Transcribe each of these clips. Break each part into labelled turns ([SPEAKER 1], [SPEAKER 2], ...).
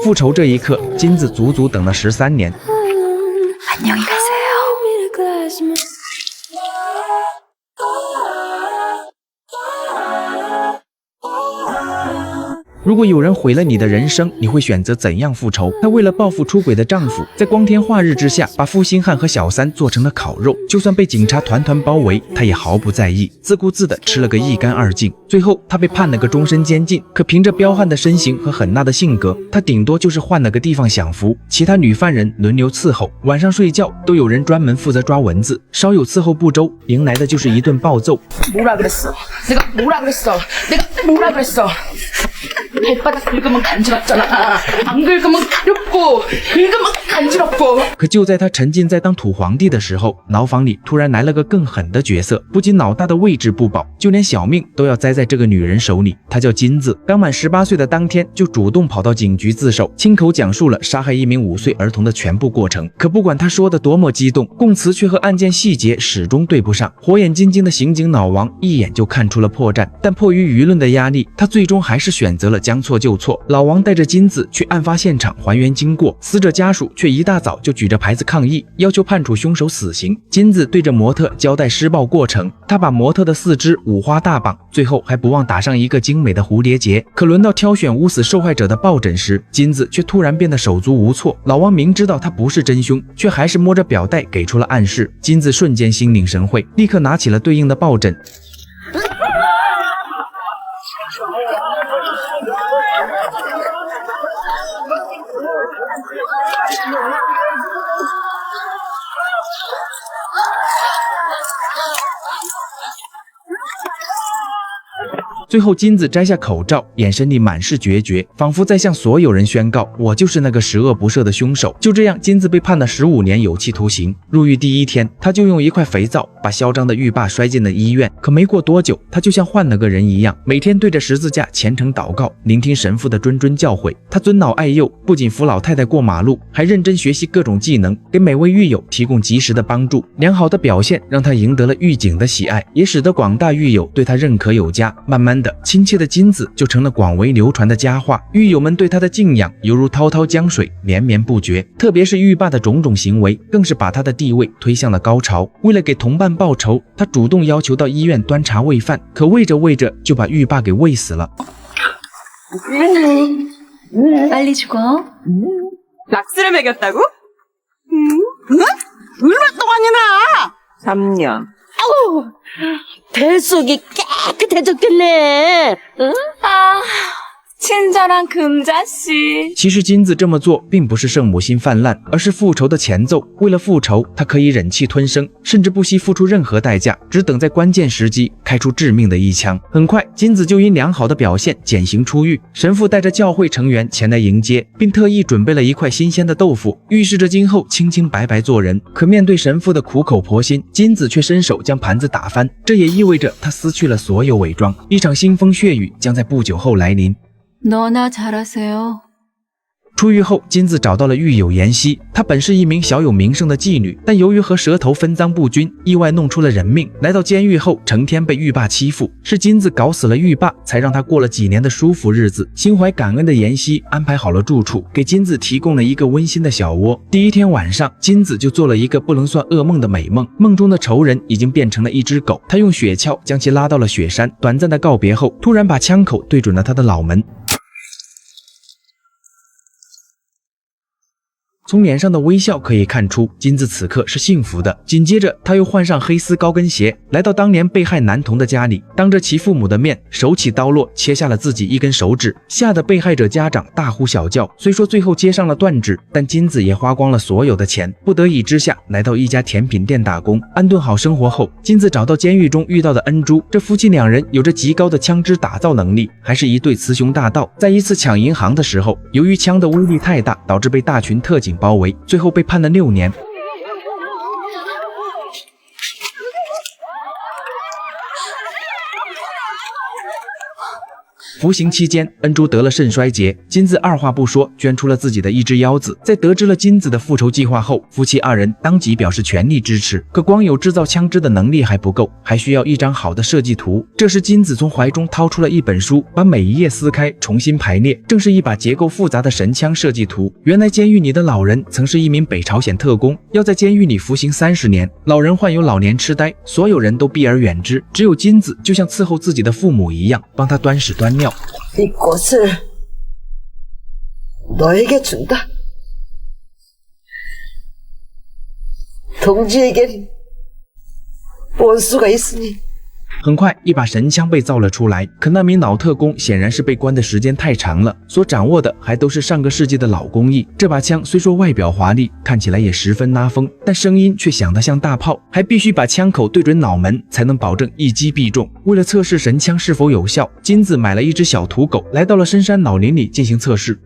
[SPEAKER 1] 复仇这一刻，金子足足等了13年。
[SPEAKER 2] 안녕히 가세요.
[SPEAKER 1] 如果有人毁了你的人生，你会选择怎样复仇？她为了报复出轨的丈夫，在光天化日之下把负心汉和小三做成了烤肉，就算被警察团团包围，她也毫不在意，自顾自地吃了个一干二净。最后，她被判了个终身监禁。可凭着彪悍的身形和狠辣的性格，她顶多就是换了个地方享福，其他女犯人轮流伺候，晚上睡觉都有人专门负责抓蚊子，稍有伺候不周，迎来的就是一顿暴揍。
[SPEAKER 3] 뭐라 그랬어? 내가 뭐라 그랬어? 내가 뭐라 그랬어? 발바닥 긁으면 간지럽잖아. 안 긁으면 가렵고, 긁으면 간지럽고.
[SPEAKER 1] 可就在他沉浸在当土皇帝的时候，牢房里突然来了个更狠的角色，不仅脑大的位置不保，就连小命都要栽在这个女人手里。她叫金子，刚满18岁的当天就主动跑到警局自首，亲口讲述了杀害一名5岁儿童的全部过程。可不管她说的多么激动，供词却和案件细节始终对不上。火眼金睛的刑警老王一眼就看出了破绽，但迫于舆论的压力，他最终还是选择了将错就错。老王带着金子去案发现场还原经过，死者家属却一大早就举着牌子抗议，要求判处凶手死刑。金子对着模特交代施暴过程，他把模特的4肢五花大绑，最后还不忘打上一个精美的蝴蝶结。可轮到挑选捂死受害者的抱枕时，金子却突然变得手足无措。老王明知道他不是真凶，却还是摸着表带给出了暗示。金子瞬间心领神会，立刻拿起了对应的抱枕。 最后，金子摘下口罩，眼神里满是决绝，仿佛在向所有人宣告：“我就是那个十恶不赦的凶手。”就这样，金子被判了15年有期徒刑。入狱第1天，他就用一块肥皂把嚣张的狱霸摔进了医院。可没过多久，他就像换了个人一样，每天对着十字架虔诚祷告，聆听神父的谆谆教诲。他尊老爱幼，不仅扶老太太过马路，还认真学习各种技能，给每位狱友提供及时的帮助。良好的表现让他赢得了狱警的喜爱，也使得广大狱友对他认可有加。慢慢的，亲切的金子就成了广为流传的佳话，狱友们对他的敬仰犹如滔滔江水，连绵不绝。特别是狱霸的种种行为，更是把他的地位推向了高潮。为了给同伴报仇，他主动要求到医院端茶喂饭，可喂着喂着就把狱霸给喂死了。
[SPEAKER 2] 빨리 죽어.
[SPEAKER 4] 락스를 먹였다고? 응? 얼마 동안이나? 3년.
[SPEAKER 5] 아우, 뱃속이 깨끗해졌겠네. 응?
[SPEAKER 2] 아, 친절한 금자씨.
[SPEAKER 1] 其实金子这么做并不是圣母心泛滥，而是复仇的前奏。为了复仇，他可以忍气吞声，甚至不惜付出任何代价，只等在关键时机开出致命的一枪。很快，金子就因良好的表现减刑出狱。神父带着教会成员前来迎接，并特意准备了一块新鲜的豆腐，预示着今后清清白白做人。可面对神父的苦口婆心，金子却伸手将盘子打翻，这也意味着他撕去了所有伪装。一场腥风血雨将在不久后来临。
[SPEAKER 2] 너나 잘하세요.
[SPEAKER 1] 出狱后，金子找到了狱友妍希。她本是一名小有名声的妓女，但由于和蛇头分赃不均，意外弄出了人命。来到监狱后，成天被狱霸欺负，是金子搞死了狱霸，才让他过了几年的舒服日子。心怀感恩的妍希安排好了住处，给金子提供了一个温馨的小窝。第1天晚上，金子就做了一个不能算噩梦的美梦，梦中的仇人已经变成了一只狗，他用雪橇将其拉到了雪山。短暂的告别后，突然把枪口对准了他的脑门。 从脸上的微笑可以看出，金子此刻是幸福的。紧接着，他又换上黑丝高跟鞋，来到当年被害男童的家里，当着其父母的面，手起刀落切下了自己一根手指，吓得被害者家长大呼小叫。虽说最后接上了断指，但金子也花光了所有的钱，不得已之下，来到一家甜品店打工。安顿好生活后，金子找到监狱中遇到的恩珠，这夫妻2人有着极高的枪支打造能力，还是一对雌雄大盗。在一次抢银行的时候，由于枪的威力太大，导致被大群特警包围，最后被判了6年。服刑期间，恩珠得了肾衰竭，金子二话不说捐出了自己的一只腰子。在得知了金子的复仇计划后，夫妻二人当即表示全力支持。可光有制造枪支的能力还不够，还需要一张好的设计图。这时，金子从怀中掏出了一本书，把每一页撕开，重新排列，正是一把结构复杂的神枪设计图。原来，监狱里的老人曾是一名北朝鲜特工，要在监狱里服刑30年。老人患有老年痴呆，所有人都避而远之，只有金子就像伺候自己的父母一样，帮他端屎端尿。
[SPEAKER 5] 이 꽃을 너에게 준다. 동지에겐 원수가 있으니
[SPEAKER 1] 很快，一把神枪被造了出来。可那名老特工显然是被关的时间太长了，所掌握的还都是上个世纪的老工艺。这把枪虽说外表华丽，看起来也十分拉风，但声音却响得像大炮，还必须把枪口对准脑门，才能保证一击必中。为了测试神枪是否有效，金子买了一只小土狗，来到了深山老林里进行测试。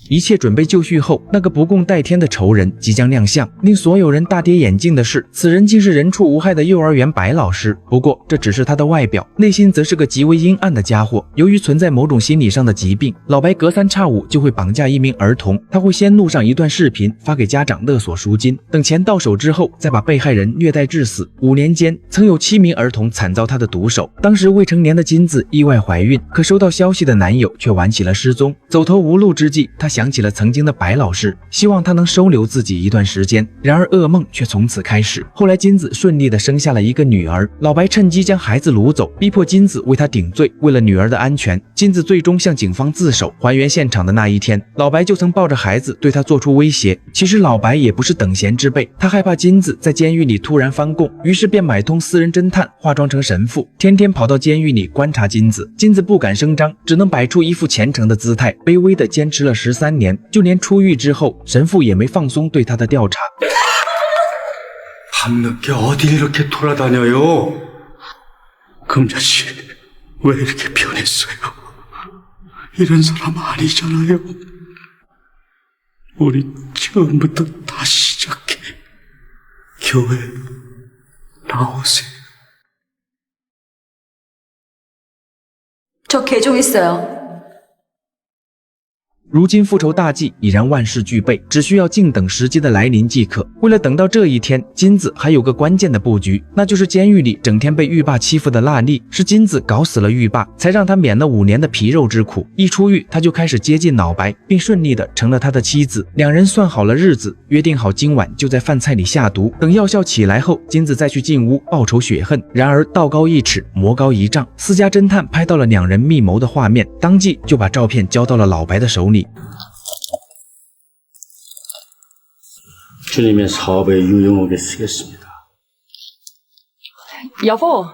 [SPEAKER 1] 一切准备就绪后，那个不共戴天的仇人即将亮相。令所有人大跌眼镜的是，此人竟是人畜无害的幼儿园白老师。不过，这只是他的外表，内心则是个极为阴暗的家伙。由于存在某种心理上的疾病，老白隔三差五就会绑架一名儿童。他会先录上一段视频发给家长勒索赎金，等钱到手之后，再把被害人虐待致死。5年间，曾有7名儿童惨遭他的毒手。当时未成年的金子意外怀孕，可收到消息的男友却晚起了失踪。走投无路之际，他想起了曾经的白老师，希望他能收留自己一段时间。然而噩梦却从此开始。后来金子顺利的生下了一个女儿，老白趁机将孩子掳走，逼迫金子为他顶罪。为了女儿的安全，金子最终向警方自首。还原现场的那一天，老白就曾抱着孩子对他做出威胁。其实老白也不是等闲之辈，他害怕金子在监狱里突然翻供，于是便买通私人侦探，化妆成神父，天天跑到监狱里观察金子。金子不敢声张，只能摆出一副虔诚的姿态，卑微的坚持了13年。 就连出狱之后，神父也没放松对他的调查。
[SPEAKER 6] 밤늦게 어딜 이렇게 돌아다녀요? 금자씨, 왜 이렇게 변했어요? 이런 사람 아니잖아요. 우리 처음부터 다시 시작해. 교회 나오세요.
[SPEAKER 2] 저 개종 있어요.
[SPEAKER 1] 如今复仇大计已然万事俱备，只需要静等时机的来临即可。为了等到这一天，金子还有个关键的布局，那就是监狱里整天被狱霸欺负的辣丽，是金子搞死了狱霸，才让他免了5年的皮肉之苦。一出狱，他就开始接近老白，并顺利的成了他的妻子。两人算好了日子，约定好今晚就在饭菜里下毒，等药效起来后，金子再去进屋报仇雪恨。然而道高1尺，魔高1丈，私家侦探拍到了两人密谋的画面，当即就把照片交到了老白的手里。
[SPEAKER 6] 주님의 사업에 유용하게 쓰겠습니다.
[SPEAKER 2] 여보,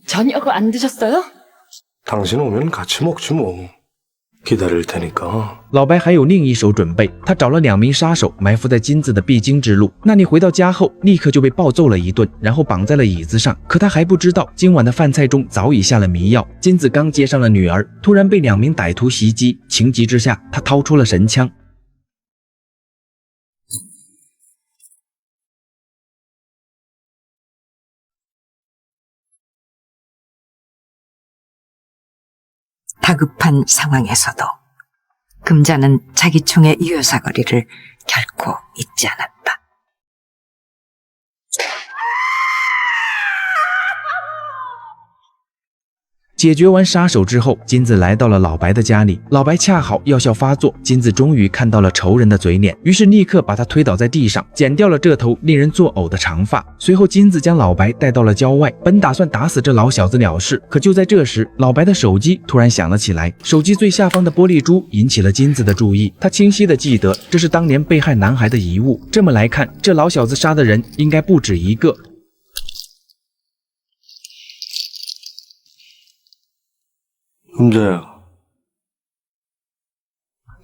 [SPEAKER 2] 저녁 안 드셨어요?
[SPEAKER 6] 당신 오면 같이 먹지 뭐. 기다릴 테니까.
[SPEAKER 1] 老白还有另一手准备，他找了2名杀手埋伏在金子的必经之路。那里回到家后，立刻就被暴揍了一顿，然后绑在了椅子上。可他还不知道，今晚的饭菜中早已下了迷药。金子刚接上了女儿，突然被2名歹徒袭击，情急之下，他掏出了神枪。
[SPEAKER 7] 다급한 상황에서도 금자는 자기 총의 유효사거리를 결코 잊지 않았다.
[SPEAKER 1] 解决完杀手之后，金子来到了老白的家里。老白恰好药效发作，金子终于看到了仇人的嘴脸，于是立刻把他推倒在地上，剪掉了这头令人作呕的长发。随后，金子将老白带到了郊外，本打算打死这老小子了事。可就在这时，老白的手机突然响了起来，手机最下方的玻璃珠引起了金子的注意。他清晰地记得，这是当年被害男孩的遗物。这么来看，这老小子杀的人应该不止一个。
[SPEAKER 6] 금자야,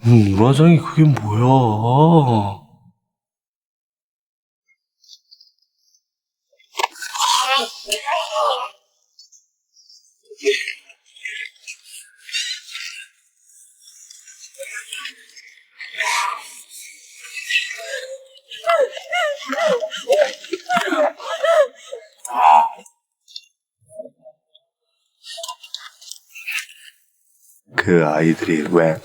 [SPEAKER 6] 눈화장이 그게 뭐야? 그 아이들이 왜?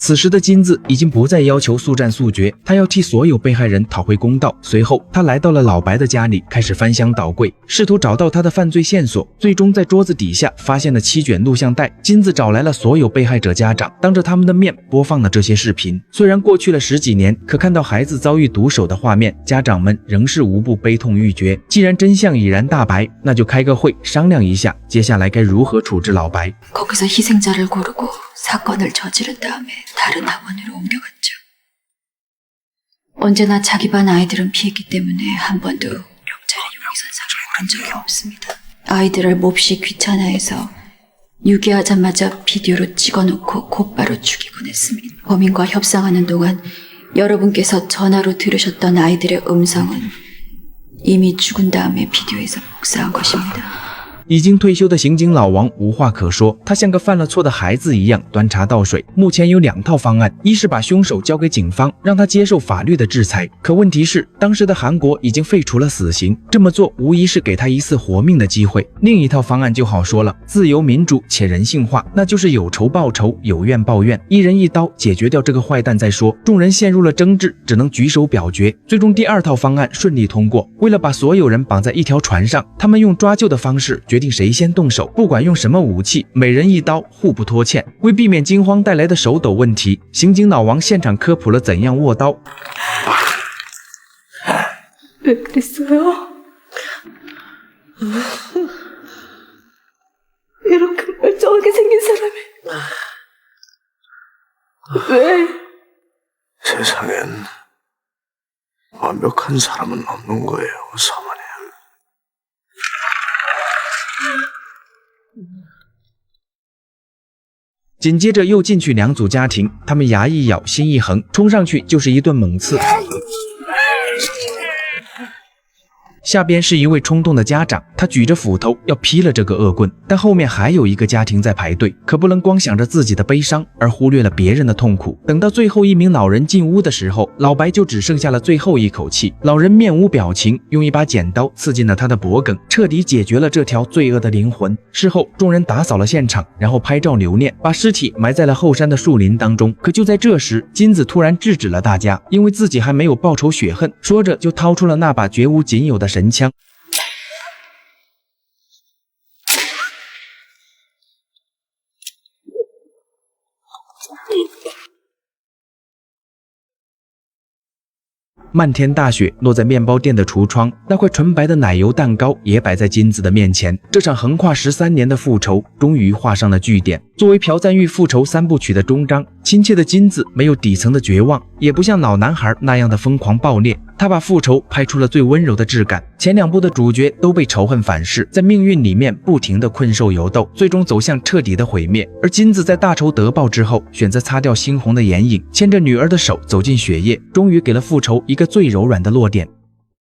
[SPEAKER 1] 此时的金子已经不再要求速战速决，他要替所有被害人讨回公道。随后，他来到了老白的家里，开始翻箱倒柜，试图找到他的犯罪线索。最终，在桌子底下发现了7卷录像带。金子找来了所有被害者家长，当着他们的面播放了这些视频。虽然过去了10几年，可看到孩子遭遇毒手的画面，家长们仍是无不悲痛欲绝。既然真相已然大白，那就开个会商量一下，接下来该如何处置老白。
[SPEAKER 2] 거기서 희생자를 고르고 사건을 저지른 다음에 다른 학원으로 옮겨갔죠. 언제나 자기 반 아이들은 피했기 때문에 한 번도 경찰의 용의선상을 오른 적이 없습니다. 아이들을 몹시 귀찮아해서 유기하자마자 비디오로 찍어놓고 곧바로 죽이곤 했습니다. 범인과 협상하는 동안 여러분께서 전화로 들으셨던 아이들의 음성은 이미 죽은 다음에 비디오에서 복사한 것입니다.
[SPEAKER 1] 已经退休的刑警老王无话可说，他像个犯了错的孩子一样端茶倒水。目前有2套方案，一是把凶手交给警方，让他接受法律的制裁。可问题是，当时的韩国已经废除了死刑，这么做无疑是给他一次活命的机会。另一套方案就好说了，自由民主且人性化，那就是有仇报仇，有怨报怨，一人一刀解决掉这个坏蛋再说。众人陷入了争执，只能举手表决。最终第2套方案顺利通过。为了把所有人绑在一条船上，他们用抓阄的方式决定谁先动手，不管用什么武器，每人一刀，互不拖欠。为避免惊慌带来的手抖问题，刑警老王现场科普了怎样握刀。
[SPEAKER 2] 왜 그랬어요? 이렇게 멀쩡하게 생긴 사람이 왜?
[SPEAKER 6] 세상엔 완벽한 사람은 없는 거예요, 사모님.
[SPEAKER 1] 紧接着又进去2组家庭，他们牙一咬，心一横，冲上去就是一顿猛刺。下边是一位冲动的家长，他举着斧头要劈了这个恶棍，但后面还有一个家庭在排队，可不能光想着自己的悲伤而忽略了别人的痛苦。等到最后一名老人进屋的时候，老白就只剩下了最后一口气。老人面无表情，用一把剪刀刺进了他的脖颈，彻底解决了这条罪恶的灵魂。事后，众人打扫了现场，然后拍照留念，把尸体埋在了后山的树林当中。可就在这时，金子突然制止了大家，因为自己还没有报仇雪恨，说着就掏出了那把绝无仅有的神枪。 漫天大雪落在面包店的橱窗，那块纯白的奶油蛋糕也摆在金子的面前。这场横跨13年的复仇终于画上了句点。作为朴赞玉复仇3部曲的终章，亲切的金子没有底层的绝望，也不像老男孩那样的疯狂暴烈。他把复仇拍出了最温柔的质感。前2部的主角都被仇恨反噬，在命运里面不停的困兽犹斗，最终走向彻底的毁灭。而金子在大仇得报之后，选择擦掉猩红的眼影，牵着女儿的手走进血液，终于给了复仇一个最柔软的落点。